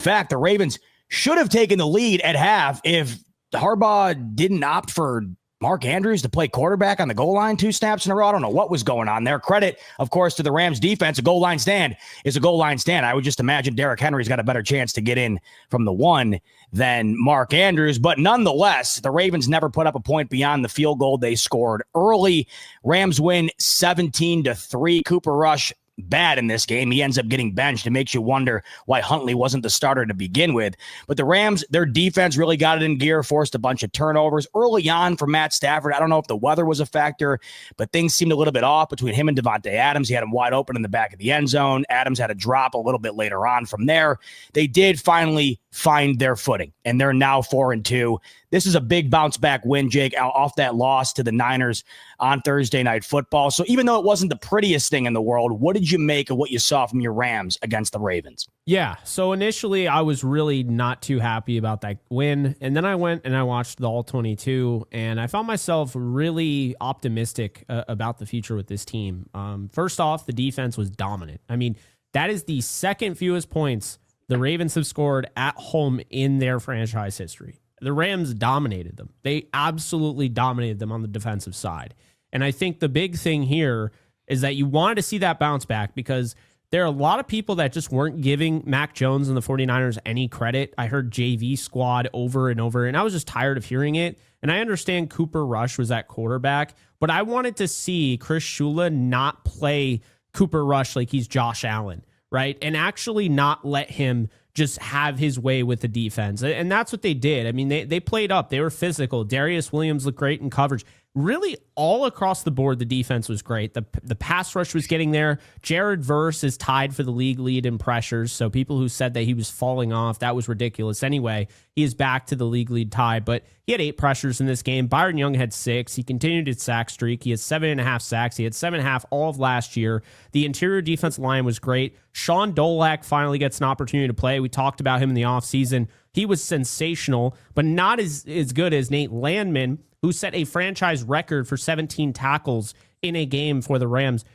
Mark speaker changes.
Speaker 1: fact, the Ravens should have taken the lead at half if Harbaugh didn't opt for Mark Andrews to play quarterback on the goal line 2 snaps in a row. I don't know what was going on there. Credit, of course, to the Rams defense. A goal line stand is a goal line stand. I would just imagine Derrick Henry's got a better chance to get in from the 1 than Mark Andrews. But nonetheless, the Ravens never put up a point beyond the field goal they scored early. Rams win 17-3. Cooper Rush bad in this game. He ends up getting benched. It makes you wonder why Huntley wasn't the starter to begin with. But the Rams, their defense really got it in gear, forced a bunch of turnovers early on for Matt Stafford. I don't know if the weather was a factor, but things seemed a little bit off between him and Devontae Adams. He had him wide open in the back of the end zone. Adams had a drop a little bit later on from there. They did finally find their footing, and they're now 4-2. This is a big bounce back win, Jake, off that loss to the Niners on Thursday Night Football. So even though it wasn't the prettiest thing in the world, what did you make of what you saw from your Rams against the Ravens?
Speaker 2: Yeah, so initially I was really not too happy about that win. And then I went and I watched the All-22, and I found myself really optimistic about the future with this team. First off, the defense was dominant. I mean, that is the second fewest points the Ravens have scored at home in their franchise history. The Rams dominated them. They absolutely dominated them on the defensive side. And I think the big thing here is that you wanted to see that bounce back because there are a lot of people that just weren't giving Mac Jones and the 49ers any credit. I heard JV squad over and over, and I was just tired of hearing it. And I understand Cooper Rush was at quarterback, but I wanted to see Chris Shula not play Cooper Rush like he's Josh Allen, right? And actually not let him just have his way with the defense. And that's what they did. I mean, they played up. They were physical. Darius Williams looked great in coverage. Really, all across the board, the defense was great. The pass rush was getting there. Jared Verse is tied for the league lead in pressures, so people who said that he was falling off, that was ridiculous. Anyway, he is back to the league lead tie, but he had 8 pressures in this game. Byron Young had 6. He continued his sack streak. He had 7.5 sacks. He had 7.5 all of last year. The interior defensive line was great. Sean Dolak finally gets an opportunity to play. We talked about him in the offseason. He was sensational, but not as good as Nate Landman, who set a franchise record for 17 tackles in a game for the Rams.